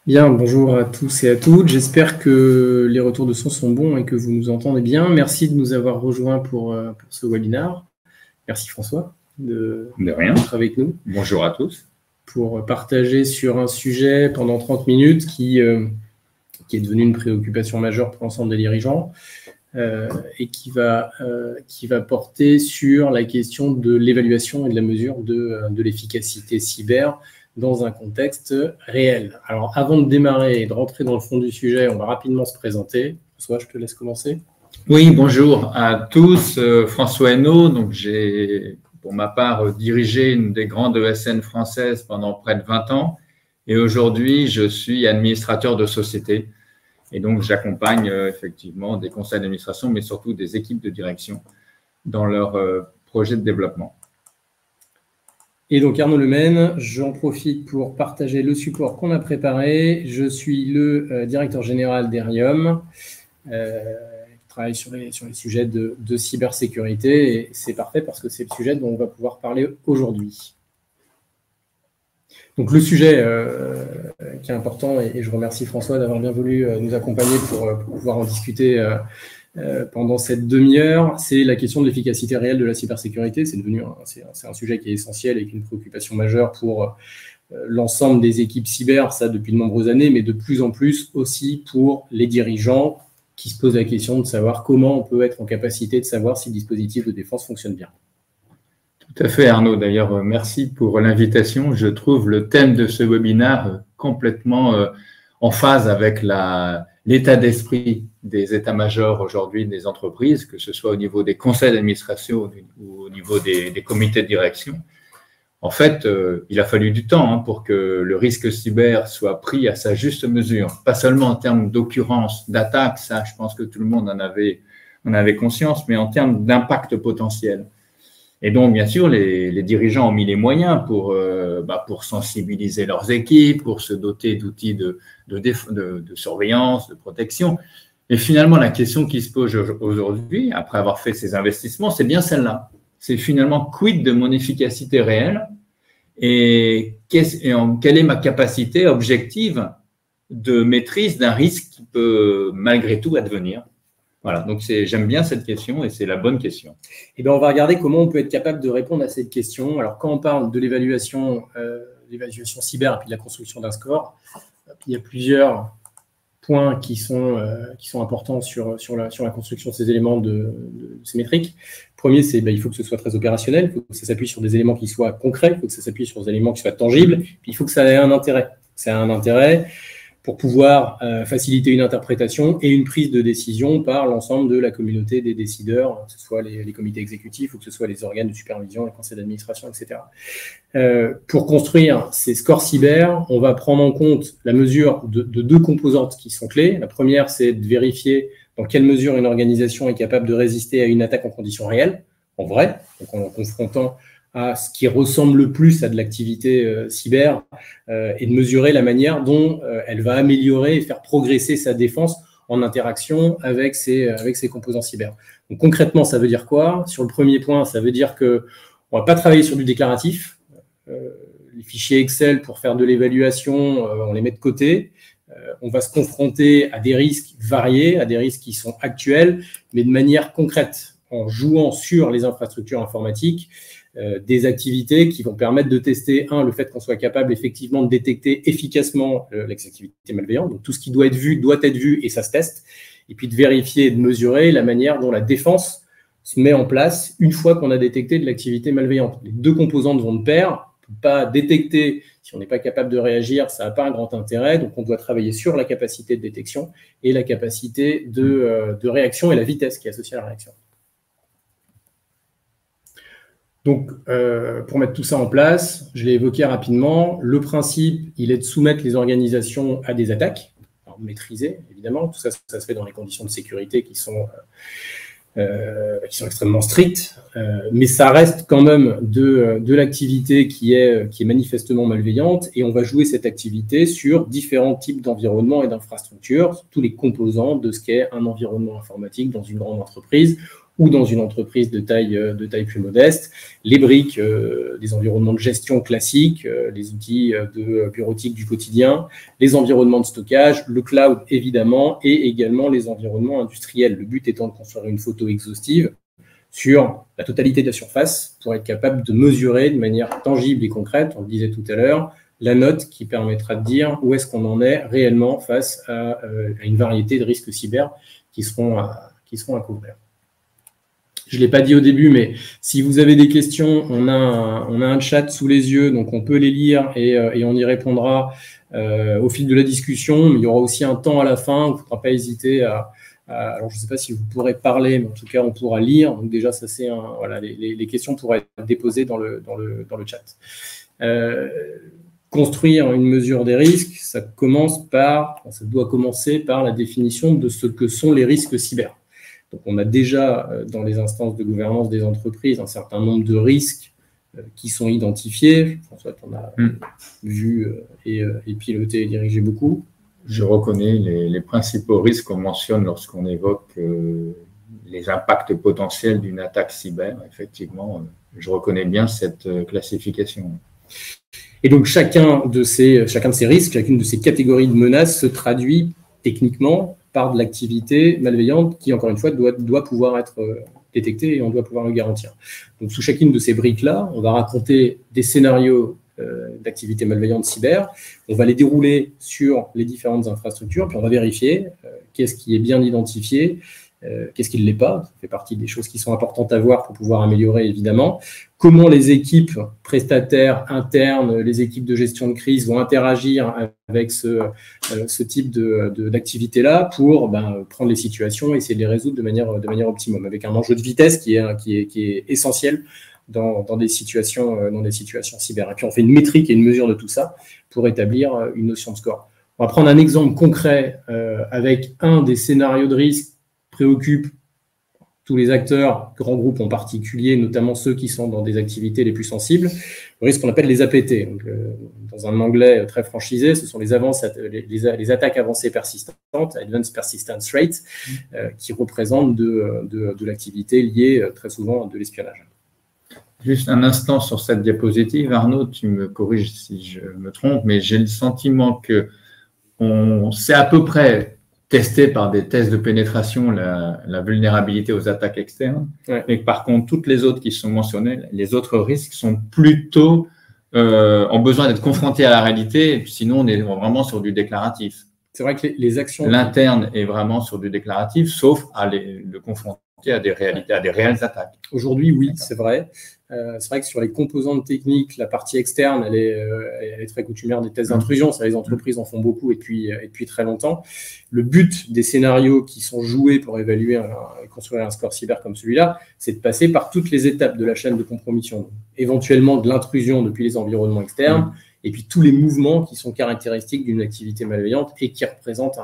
Bien, bonjour à tous et à toutes. J'espère que les retours de son sont bons et que vous nous entendez bien. Merci de nous avoir rejoints pour ce webinaire. Merci François De rien. d'être avec nous. Bonjour à tous. Pour partager sur un sujet pendant 30 minutes qui est devenu une préoccupation majeure pour l'ensemble des dirigeants et qui va porter sur la question de l'évaluation et de la mesure de l'efficacité cyber dans un contexte réel. Alors, avant de démarrer et de rentrer dans le fond du sujet, on va rapidement se présenter. François, je te laisse commencer. Oui, bonjour à tous. François Hainaut. Donc, j'ai, pour ma part, dirigé une des grandes ESN françaises pendant près de 20 ans. Et aujourd'hui, je suis administrateur de société. Et donc, j'accompagne effectivement des conseils d'administration, mais surtout des équipes de direction dans leur projet de développement. Et donc Arnaud Lemaine, j'en profite pour partager le support qu'on a préparé. Je suis le directeur général d'Erium, qui travaille sur les sujets de cybersécurité, et c'est parfait parce que c'est le sujet dont on va pouvoir parler aujourd'hui. Donc le sujet qui est important, et je remercie François d'avoir bien voulu nous accompagner pour pouvoir en discuter pendant cette demi-heure, c'est la question de l'efficacité réelle de la cybersécurité. C'est un sujet qui est essentiel et qui est une préoccupation majeure pour l'ensemble des équipes cyber, ça depuis de nombreuses années, mais de plus en plus aussi pour les dirigeants qui se posent la question de savoir comment on peut être en capacité de savoir si le dispositif de défense fonctionne bien. Tout à fait, Arnaud. D'ailleurs, merci pour l'invitation. Je trouve le thème de ce webinaire complètement en phase avec l'état d'esprit des états-majors aujourd'hui des entreprises, que ce soit au niveau des conseils d'administration ou au niveau des comités de direction. En fait, il a fallu du temps pour que le risque cyber soit pris à sa juste mesure, pas seulement en termes d'occurrence, d'attaque, ça je pense que tout le monde en avait conscience, mais en termes d'impact potentiel. Et donc, bien sûr, les dirigeants ont mis les moyens pour sensibiliser leurs équipes, pour se doter d'outils de surveillance, de protection. Et finalement, la question qui se pose aujourd'hui, après avoir fait ces investissements, c'est bien celle-là. C'est finalement quid de mon efficacité réelle et quelle est ma capacité objective de maîtrise d'un risque qui peut malgré tout advenir. Voilà, donc j'aime bien cette question et c'est la bonne question. Et bien, on va regarder comment on peut être capable de répondre à cette question. Alors, quand on parle de l'évaluation cyber et puis de la construction d'un score, il y a plusieurs points qui sont importants sur la construction de ces éléments, de ces métriques. Le premier, c'est il faut que ce soit très opérationnel, il faut que ça s'appuie sur des éléments qui soient concrets, il faut que ça s'appuie sur des éléments qui soient tangibles, puis il faut que ça ait un intérêt. Ça a un intérêt pour pouvoir faciliter une interprétation et une prise de décision par l'ensemble de la communauté des décideurs, que ce soit les comités exécutifs ou que ce soit les organes de supervision, les conseils d'administration, etc. Pour construire ces scores cyber, on va prendre en compte la mesure de deux composantes qui sont clés. La première, c'est de vérifier dans quelle mesure une organisation est capable de résister à une attaque en conditions réelles, en vrai, donc en confrontant à ce qui ressemble le plus à de l'activité cyber et de mesurer la manière dont elle va améliorer et faire progresser sa défense en interaction avec ses composants cyber. Donc concrètement, ça veut dire quoi? Sur le premier point, ça veut dire qu'on ne va pas travailler sur du déclaratif. Les fichiers Excel pour faire de l'évaluation, on les met de côté. On va se confronter à des risques variés, à des risques qui sont actuels, mais de manière concrète, en jouant sur les infrastructures informatiques, des activités qui vont permettre de tester, le fait qu'on soit capable effectivement de détecter efficacement l'activité malveillante, donc tout ce qui doit être vu et ça se teste, et puis de vérifier et de mesurer la manière dont la défense se met en place une fois qu'on a détecté de l'activité malveillante. Les deux composantes vont de pair. On ne peut pas détecter si on n'est pas capable de réagir, ça n'a pas un grand intérêt, donc on doit travailler sur la capacité de détection et la capacité de réaction et la vitesse qui est associée à la réaction. Donc, pour mettre tout ça en place, je l'ai évoqué rapidement, le principe, il est de soumettre les organisations à des attaques, alors maîtrisées, évidemment, tout ça, ça se fait dans les conditions de sécurité qui sont extrêmement strictes, mais ça reste quand même de l'activité qui est manifestement malveillante, et on va jouer cette activité sur différents types d'environnements et d'infrastructures, tous les composants de ce qu'est un environnement informatique dans une grande entreprise. ou dans une entreprise de taille plus modeste, les briques des environnements de gestion classiques, les outils de bureautique du quotidien, les environnements de stockage, le cloud évidemment, et également les environnements industriels. Le but étant de construire une photo exhaustive sur la totalité de la surface pour être capable de mesurer de manière tangible et concrète, on le disait tout à l'heure, la note qui permettra de dire où est-ce qu'on en est réellement face à une variété de risques cyber qui seront à couvrir. Je ne l'ai pas dit au début, mais si vous avez des questions, on a un chat sous les yeux, donc on peut les lire et on y répondra au fil de la discussion. Mais il y aura aussi un temps à la fin, il ne faudra pas hésiter alors, je ne sais pas si vous pourrez parler, mais en tout cas, on pourra lire. Donc déjà, ça c'est voilà, les questions pourraient être déposées dans le chat. Construire une mesure des risques, ça doit commencer par la définition de ce que sont les risques cyber. Donc, on a déjà dans les instances de gouvernance des entreprises un certain nombre de risques qui sont identifiés. François, on a vu et piloté et dirigé beaucoup. Je reconnais les principaux risques qu'on mentionne lorsqu'on évoque les impacts potentiels d'une attaque cyber. Effectivement, je reconnais bien cette classification. Et donc, chacun de ces risques, chacune de ces catégories de menaces se traduit techniquement par de l'activité malveillante qui, encore une fois, doit pouvoir être détectée et on doit pouvoir le garantir. Donc, sous chacune de ces briques-là, on va raconter des scénarios d'activité malveillante cyber. On va les dérouler sur les différentes infrastructures, puis on va vérifier qu'est-ce qui est bien identifié, qu'est-ce qui ne l'est pas. Ça fait partie des choses qui sont importantes à voir pour pouvoir améliorer, évidemment. Comment les équipes prestataires internes, les équipes de gestion de crise vont interagir avec ce type d'activité-là pour prendre les situations et essayer de les résoudre de manière optimum, avec un enjeu de vitesse qui est essentiel dans des situations cyber. Et puis, on fait une métrique et une mesure de tout ça pour établir une notion de score. On va prendre un exemple concret avec un des scénarios de risque préoccupe tous les acteurs, grands groupes en particulier, notamment ceux qui sont dans des activités les plus sensibles, le risque qu'on appelle les APT. Donc, dans un anglais très franchisé, ce sont les attaques avancées persistantes, Advanced Persistence Rate, qui représentent de l'activité liée très souvent de l'espionnage. Juste un instant sur cette diapositive. Arnaud, tu me corriges si je me trompe, mais j'ai le sentiment qu'on sait à peu près tester par des tests de pénétration la vulnérabilité aux attaques externes, et que par contre, toutes les autres qui sont mentionnées, les autres risques sont plutôt ont besoin d'être confrontés à la réalité, sinon on est vraiment sur du déclaratif. C'est vrai que les actions… L'interne est vraiment sur du déclaratif, sauf à le confronter à des réalités, à des réelles attaques. Aujourd'hui, oui, c'est vrai. C'est vrai que sur les composantes techniques, la partie externe, elle est très coutumière des tests d'intrusion. Les entreprises en font beaucoup et depuis très longtemps. Le but des scénarios qui sont joués pour évaluer et construire un score cyber comme celui-là, c'est de passer par toutes les étapes de la chaîne de compromission. Donc, éventuellement de l'intrusion depuis les environnements externes, et puis tous les mouvements qui sont caractéristiques d'une activité malveillante et qui représentent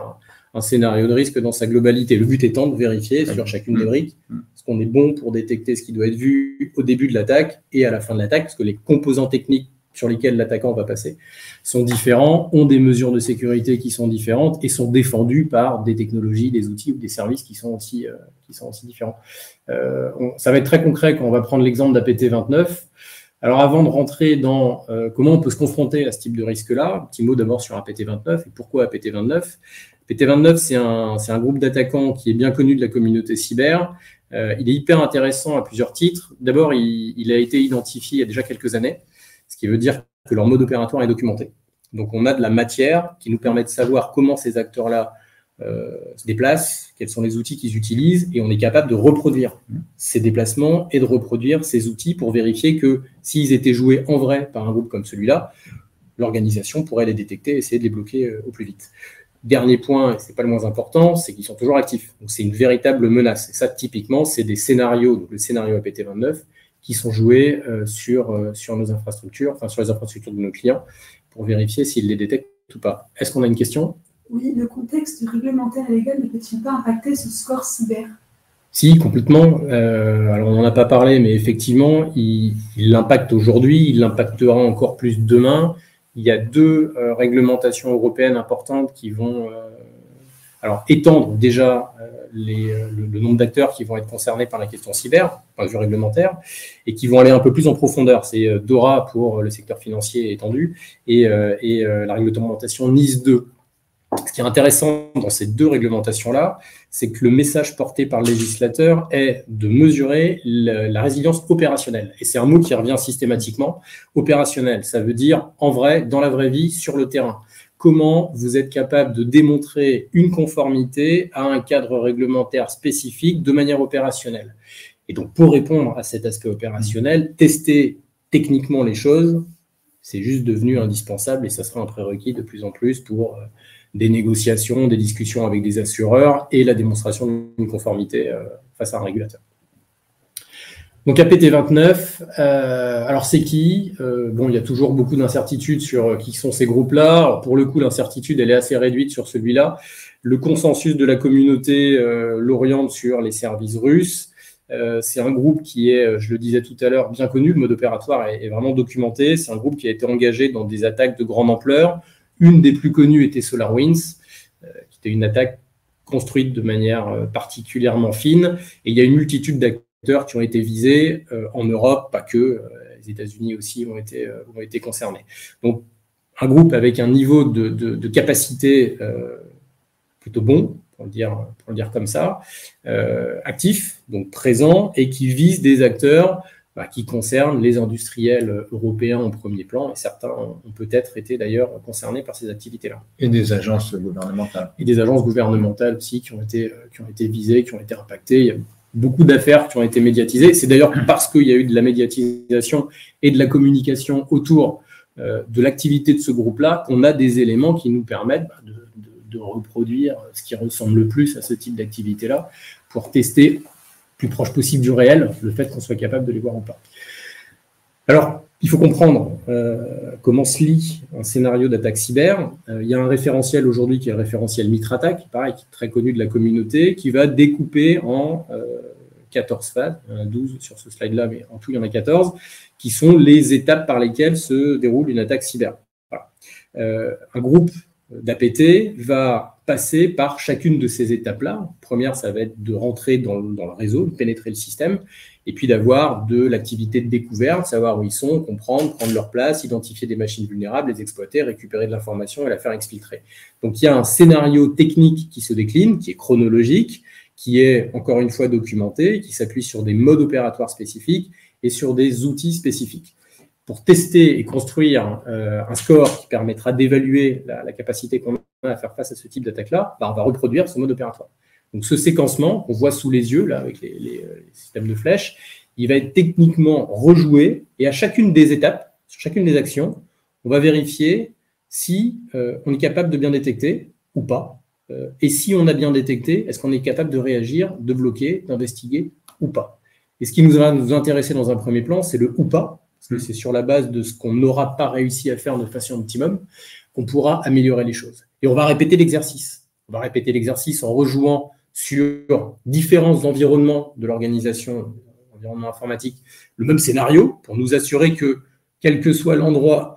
un scénario de risque dans sa globalité. Le but étant de vérifier sur chacune des briques ce qu'on est bon pour détecter ce qui doit être vu au début de l'attaque et à la fin de l'attaque, parce que les composants techniques sur lesquels l'attaquant va passer sont différents, ont des mesures de sécurité qui sont différentes et sont défendus par des technologies, des outils ou des services qui sont aussi différents. Ça va être très concret quand on va prendre l'exemple d'APT29. Alors, avant de rentrer dans comment on peut se confronter à ce type de risque-là, un petit mot d'abord sur APT29 et pourquoi APT29. APT29, c'est un groupe d'attaquants qui est bien connu de la communauté cyber. Il est hyper intéressant à plusieurs titres. D'abord, il a été identifié il y a déjà quelques années, ce qui veut dire que leur mode opératoire est documenté. Donc, on a de la matière qui nous permet de savoir comment ces acteurs-là se déplacent, quels sont les outils qu'ils utilisent, et on est capable de reproduire ces déplacements et de reproduire ces outils pour vérifier que s'ils étaient joués en vrai par un groupe comme celui-là, l'organisation pourrait les détecter et essayer de les bloquer au plus vite. Dernier point, et ce n'est pas le moins important, c'est qu'ils sont toujours actifs. Donc, c'est une véritable menace. Et ça, typiquement, c'est des scénarios, donc le scénario APT29, qui sont joués sur nos infrastructures, enfin sur les infrastructures de nos clients, pour vérifier s'ils les détectent ou pas. Est-ce qu'on a une question ? Oui, le contexte réglementaire et légal ne peut-il pas impacter ce score cyber ? Si, complètement. Alors, on n'en a pas parlé, mais effectivement, il l'impacte aujourd'hui, il l'impactera encore plus demain. Il y a deux réglementations européennes importantes qui vont Alors, étendre déjà le nombre d'acteurs qui vont être concernés par la question cyber, point de vue réglementaire, et qui vont aller un peu plus en profondeur. C'est DORA pour le secteur financier étendu et la réglementation NIS 2. Ce qui est intéressant dans ces deux réglementations-là, c'est que le message porté par le législateur est de mesurer la résilience opérationnelle. Et c'est un mot qui revient systématiquement. Opérationnel, ça veut dire en vrai, dans la vraie vie, sur le terrain. Comment vous êtes capable de démontrer une conformité à un cadre réglementaire spécifique de manière opérationnelle. Et donc, pour répondre à cet aspect opérationnel, tester techniquement les choses, c'est juste devenu indispensable et ça sera un prérequis de plus en plus pour des négociations, des discussions avec des assureurs et la démonstration d'une conformité face à un régulateur. Donc APT29, alors c'est qui? Bon, il y a toujours beaucoup d'incertitudes sur qui sont ces groupes-là. Pour le coup, l'incertitude, elle est assez réduite sur celui-là. Le consensus de la communauté l'oriente sur les services russes. C'est un groupe qui est, je le disais tout à l'heure, bien connu. Le mode opératoire est vraiment documenté. C'est un groupe qui a été engagé dans des attaques de grande ampleur. Une des plus connues était SolarWinds, qui était une attaque construite de manière particulièrement fine. Et il y a une multitude d'acteurs qui ont été visés en Europe, pas que, les États-Unis aussi ont été concernés. Donc, un groupe avec un niveau de capacité plutôt bon, pour le dire comme ça, actif, donc présent, et qui vise des acteurs qui concernent les industriels européens en premier plan, et certains ont peut-être été d'ailleurs concernés par ces activités-là. Et des agences gouvernementales. Et des agences gouvernementales aussi qui ont été visées, qui ont été impactées. Il y a beaucoup d'affaires qui ont été médiatisées. C'est d'ailleurs parce qu'il y a eu de la médiatisation et de la communication autour de l'activité de ce groupe-là qu'on a des éléments qui nous permettent de reproduire ce qui ressemble le plus à ce type d'activité-là pour tester plus proche possible du réel, le fait qu'on soit capable de les voir ou pas. Alors, il faut comprendre comment se lit un scénario d'attaque cyber. Il y a un référentiel aujourd'hui qui est le référentiel Mitrattack, pareil, qui est très connu de la communauté, qui va découper en 14 phases, 12 sur ce slide-là, mais en tout, il y en a 14, qui sont les étapes par lesquelles se déroule une attaque cyber. Voilà. Un groupe d'APT va passer par chacune de ces étapes-là. Première, ça va être de rentrer dans le réseau, de pénétrer le système, et puis d'avoir de l'activité de découverte, savoir où ils sont, comprendre, prendre leur place, identifier des machines vulnérables, les exploiter, récupérer de l'information et la faire exfiltrer. Donc, il y a un scénario technique qui se décline, qui est chronologique, qui est encore une fois documenté, qui s'appuie sur des modes opératoires spécifiques et sur des outils spécifiques. Pour tester et construire un score qui permettra d'évaluer la capacité qu'on a à faire face à ce type d'attaque-là, on va reproduire ce mode opératoire. Donc, ce séquencement qu'on voit sous les yeux, là, avec les systèmes de flèches, il va être techniquement rejoué et à chacune des étapes, sur chacune des actions, on va vérifier si on est capable de bien détecter ou pas. Et si on a bien détecté, est-ce qu'on est capable de réagir, de bloquer, d'investiguer ou pas. Et ce qui va nous intéresser dans un premier plan, c'est le ou pas. Parce que c'est sur la base de ce qu'on n'aura pas réussi à faire de façon optimum qu'on pourra améliorer les choses. Et on va répéter l'exercice. On va répéter l'exercice en rejouant sur différents environnements de l'organisation, environnement informatique, le même scénario pour nous assurer que, quel que soit l'endroit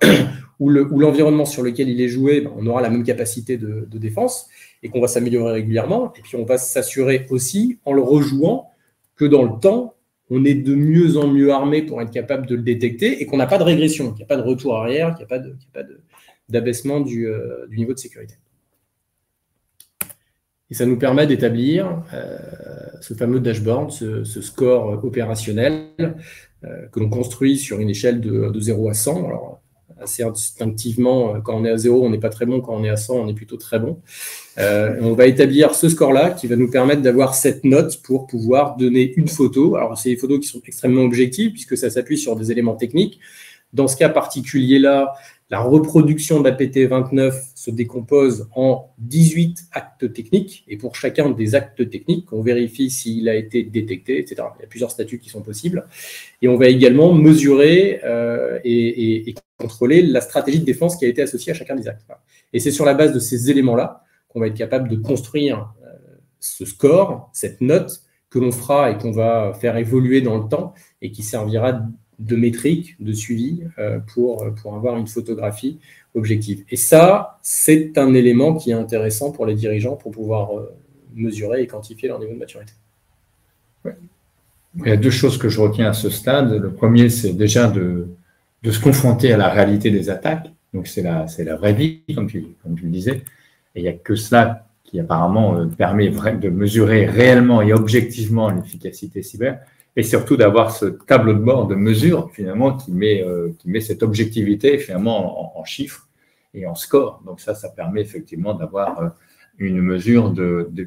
ou l'environnement sur lequel il est joué, on aura la même capacité de défense et qu'on va s'améliorer régulièrement. Et puis, on va s'assurer aussi, en le rejouant, que dans le temps, on est de mieux en mieux armé pour être capable de le détecter et qu'on n'a pas de régression, qu'il n'y a pas de retour arrière, qu'il n'y a pas d'abaissement du niveau de sécurité. Et ça nous permet d'établir ce fameux dashboard, ce score opérationnel que l'on construit sur une échelle de 0 à 100. Alors, assez instinctivement, quand on est à 0, on n'est pas très bon, quand on est à 100, on est plutôt très bon. On va établir ce score-là qui va nous permettre d'avoir cette note pour pouvoir donner une photo. Alors, c'est des photos qui sont extrêmement objectives puisque ça s'appuie sur des éléments techniques. Dans ce cas particulier-là, la reproduction d'APT29 se décompose en 18 actes techniques et pour chacun des actes techniques, on vérifie s'il a été détecté, etc. Il y a plusieurs statuts qui sont possibles. Et on va également mesurer et contrôler la stratégie de défense qui a été associée à chacun des actes. Et c'est sur la base de ces éléments-là qu'on va être capable de construire ce score, cette note que l'on fera et qu'on va faire évoluer dans le temps et qui servira de métriques, de suivi pour avoir une photographie objective. Et ça, c'est un élément qui est intéressant pour les dirigeants pour pouvoir mesurer et quantifier leur niveau de maturité. Ouais. Il y a deux choses que je retiens à ce stade. Le premier, c'est déjà de se confronter à la réalité des attaques. Donc, c'est la vraie vie, comme tu le disais. Et il n'y a que cela qui apparemment permet de mesurer réellement et objectivement l'efficacité cyber. Et surtout d'avoir ce tableau de bord de mesure, finalement, qui met cette objectivité, finalement, en chiffres et en score. Donc, ça permet effectivement d'avoir une mesure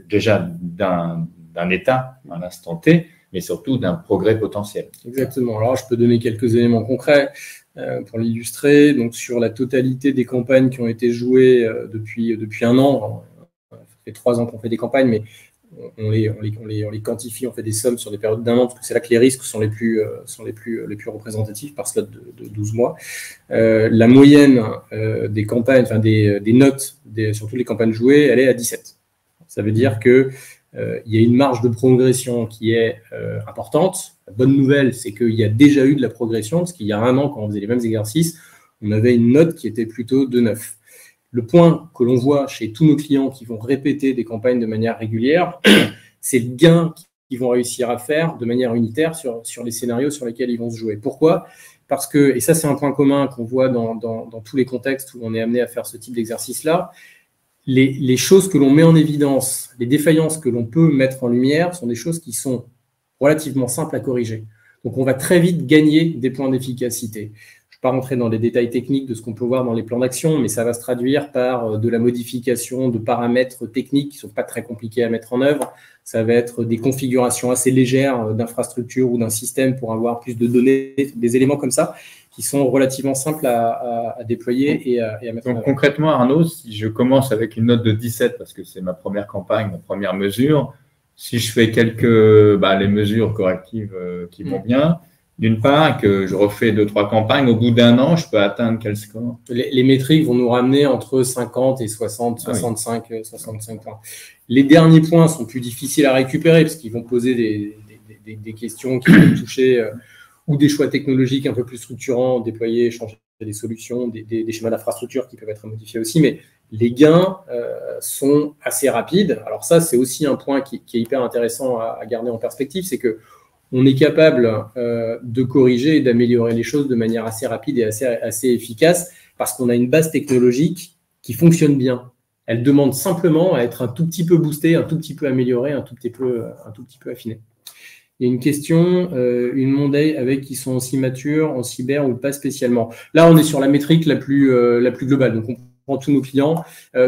déjà d'un état à l'instant T, mais surtout d'un progrès potentiel. Exactement. Alors, je peux donner quelques éléments concrets pour l'illustrer. Donc, sur la totalité des campagnes qui ont été jouées depuis un an, ça fait 3 ans qu'on fait des campagnes, mais on les quantifie, on fait des sommes sur des périodes d'1 an, parce que c'est là que les risques sont les plus représentatifs par slot de 12 mois. La moyenne des campagnes, enfin des notes sur toutes les campagnes jouées, elle est à 17. Ça veut dire que il y a une marge de progression qui est importante. La bonne nouvelle, c'est qu'il y a déjà eu de la progression, parce qu'il y a 1 an, quand on faisait les mêmes exercices, on avait une note qui était plutôt de 9. Le point que l'on voit chez tous nos clients qui vont répéter des campagnes de manière régulière, c'est le gain qu'ils vont réussir à faire de manière unitaire sur les scénarios sur lesquels ils vont se jouer. Pourquoi ? Parce que, et ça c'est un point commun qu'on voit dans tous les contextes où on est amené à faire ce type d'exercice-là, les choses que l'on met en évidence, les défaillances que l'on peut mettre en lumière sont des choses qui sont relativement simples à corriger. Donc on va très vite gagner des points d'efficacité. Je ne vais pas rentrer dans les détails techniques de ce qu'on peut voir dans les plans d'action, mais ça va se traduire par de la modification de paramètres techniques qui ne sont pas très compliqués à mettre en œuvre. Ça va être des configurations assez légères d'infrastructure ou d'un système pour avoir plus de données, des éléments comme ça, qui sont relativement simples à déployer et à mettre en œuvre. Donc concrètement, Arnaud, si je commence avec une note de 17, parce que c'est ma première campagne, ma première mesure, si je fais les mesures correctives qui vont bien, d'une part, que je refais 2-3 campagnes, au bout d'1 an, je peux atteindre quel score ? Les métriques vont nous ramener entre 50 et 60, 65 points. Les derniers points sont plus difficiles à récupérer parce qu'ils vont poser des questions qui vont toucher ou des choix technologiques un peu plus structurants, déployer, changer des solutions, des schémas d'infrastructure qui peuvent être modifiés aussi, mais les gains sont assez rapides. Alors ça, c'est aussi un point qui est hyper intéressant à garder en perspective, c'est que on est capable de corriger et d'améliorer les choses de manière assez rapide et assez efficace parce qu'on a une base technologique qui fonctionne bien. Elle demande simplement à être un tout petit peu boostée, un tout petit peu améliorée, un tout petit peu affinée. Il y a une question, une Monday avec qui sont aussi matures en cyber ou pas spécialement. Là, on est sur la métrique la plus globale. Donc, on prend tous nos clients.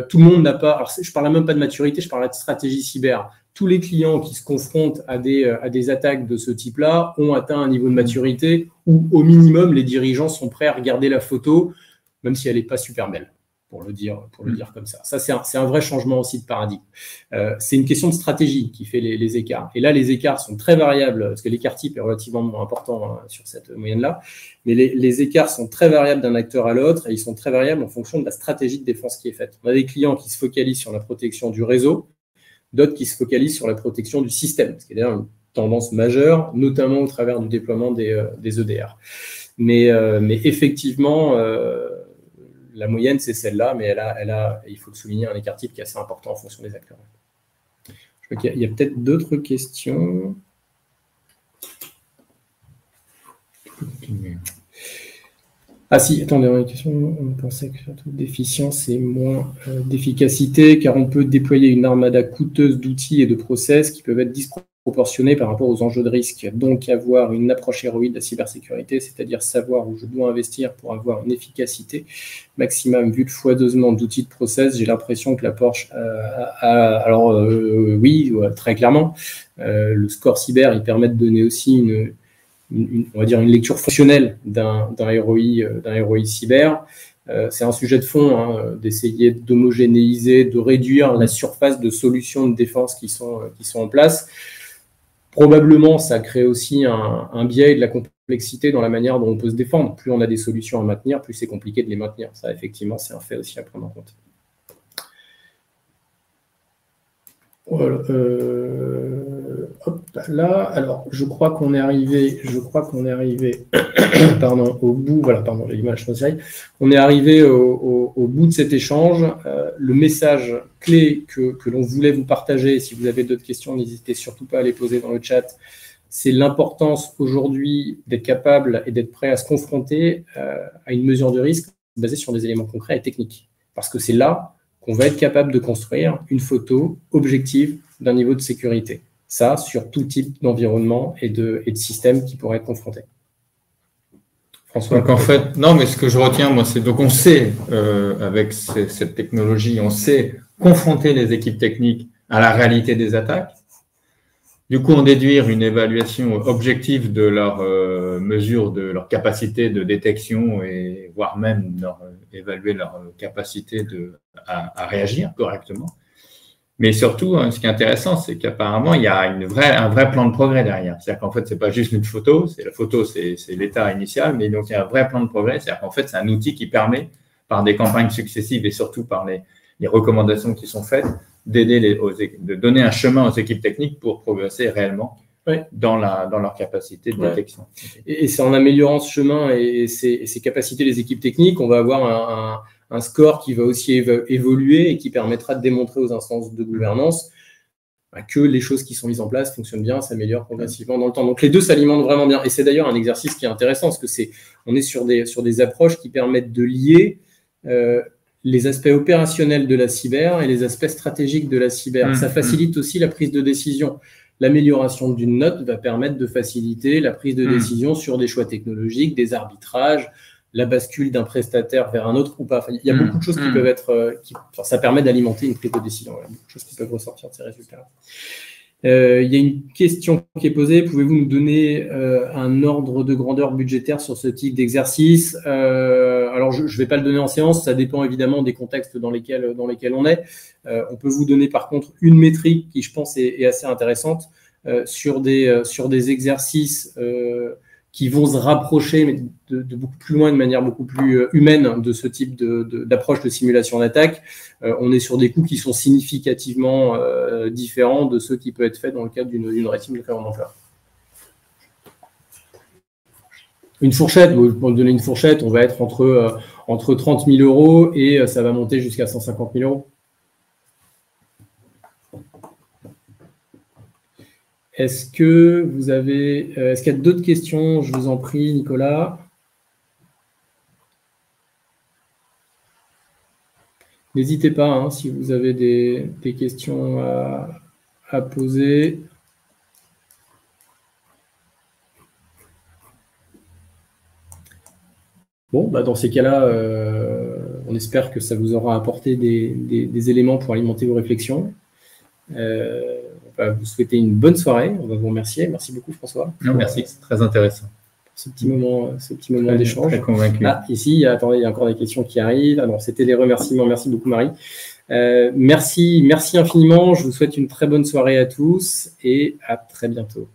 Tout le monde n'a pas… Alors, je ne parle même pas de maturité, je parle de stratégie cyber. Tous les clients qui se confrontent à des attaques de ce type-là ont atteint un niveau de maturité où, au minimum, les dirigeants sont prêts à regarder la photo, même si elle n'est pas super belle, pour le dire comme ça. Ça, c'est un vrai changement aussi de paradigme. C'est une question de stratégie qui fait les écarts. Et là, les écarts sont très variables, parce que l'écart type est relativement important sur cette moyenne-là, mais les écarts sont très variables d'un acteur à l'autre et ils sont très variables en fonction de la stratégie de défense qui est faite. On a des clients qui se focalisent sur la protection du réseau, d'autres qui se focalisent sur la protection du système, ce qui est d'ailleurs une tendance majeure, notamment au travers du déploiement des EDR. Mais effectivement, la moyenne, c'est celle-là, mais il faut le souligner, un écart type qui est assez important en fonction des acteurs. Je crois qu'il y a peut-être d'autres questions. Ah si, attendez, une question. On pensait que surtout d'efficience et moins d'efficacité, car on peut déployer une armada coûteuse d'outils et de process qui peuvent être disproportionnés par rapport aux enjeux de risque. Donc, avoir une approche héroïque de la cybersécurité, c'est-à-dire savoir où je dois investir pour avoir une efficacité maximum. Vu le foisonnement d'outils de process, j'ai l'impression que l'approche oui, très clairement. Le score cyber, il permet de donner aussi on va dire une lecture fonctionnelle d'un ROI cyber. C'est un sujet de fond, d'essayer d'homogénéiser, de réduire la surface de solutions de défense qui sont en place. Probablement, ça crée aussi un biais et de la complexité dans la manière dont on peut se défendre. Plus on a des solutions à maintenir, plus c'est compliqué de les maintenir. Ça, effectivement, c'est un fait aussi à prendre en compte. Voilà, hop là, alors je crois qu'on est arrivé pardon, au bout, voilà, pardon, l'image, on est arrivé au bout de cet échange. Le message clé que l'on voulait vous partager, si vous avez d'autres questions, n'hésitez surtout pas à les poser dans le chat, c'est l'importance aujourd'hui d'être capable et d'être prêt à se confronter à une mesure de risque basée sur des éléments concrets et techniques. Parce que c'est là qu'on va être capable de construire une photo objective d'un niveau de sécurité. Ça, sur tout type d'environnement et de système qui pourrait être confronté. François. Donc en fait, non, mais ce que je retiens, moi, c'est donc on sait, avec cette technologie, on sait confronter les équipes techniques à la réalité des attaques. Du coup, on déduire une évaluation objective de leur mesure, de leur capacité de détection et voire même évaluer leur capacité à réagir correctement. Mais surtout, ce qui est intéressant, c'est qu'apparemment, il y a un vrai plan de progrès derrière. C'est-à-dire qu'en fait, ce n'est pas juste une photo. La photo, c'est l'état initial, mais donc il y a un vrai plan de progrès. C'est-à-dire qu'en fait, c'est un outil qui permet, par des campagnes successives et surtout par les recommandations qui sont faites, de donner un chemin aux équipes techniques pour progresser réellement dans leur capacité de détection. Et c'est en améliorant ce chemin et ces capacités des équipes techniques, on va avoir un score qui va aussi évoluer et qui permettra de démontrer aux instances de gouvernance que les choses qui sont mises en place fonctionnent bien, s'améliorent progressivement dans le temps. Donc les deux s'alimentent vraiment bien. Et c'est d'ailleurs un exercice qui est intéressant parce que on est sur des approches qui permettent de lier les aspects opérationnels de la cyber et les aspects stratégiques de la cyber. Ça facilite aussi la prise de décision. L'amélioration d'une note va permettre de faciliter la prise de décision sur des choix technologiques, des arbitrages, la bascule d'un prestataire vers un autre ou pas. Enfin, il y a beaucoup de choses qui peuvent être... ça permet d'alimenter une prise de décision. Il y a beaucoup de choses qui peuvent ressortir de ces résultats. Il y a une question qui est posée. Pouvez-vous nous donner un ordre de grandeur budgétaire sur ce type d'exercice? Alors, je ne vais pas le donner en séance. Ça dépend évidemment des contextes dans lesquels on est. On peut vous donner par contre une métrique qui, je pense, est assez intéressante sur des exercices qui vont se rapprocher mais de beaucoup plus loin, de manière beaucoup plus humaine de ce type d'approche de simulation d'attaque. On est sur des coûts qui sont significativement différents de ceux qui peuvent être faits dans le cadre d'une red team de très grande ampleur. Une fourchette, pour donner une fourchette, on va être entre 30 000 euros et ça va monter jusqu'à 150 000 euros. Est-ce qu'il y a d'autres questions? Je vous en prie, Nicolas. N'hésitez pas, si vous avez des questions à poser. Bon, dans ces cas-là, on espère que ça vous aura apporté des éléments pour alimenter vos réflexions. On va vous souhaiter une bonne soirée. On va vous remercier. Merci beaucoup, François. Non, merci, c'est très intéressant. Ce petit moment d'échange. Très convaincu. Ici, il y a encore des questions qui arrivent. Alors, c'était les remerciements. Merci beaucoup, Marie. Merci infiniment. Je vous souhaite une très bonne soirée à tous et à très bientôt.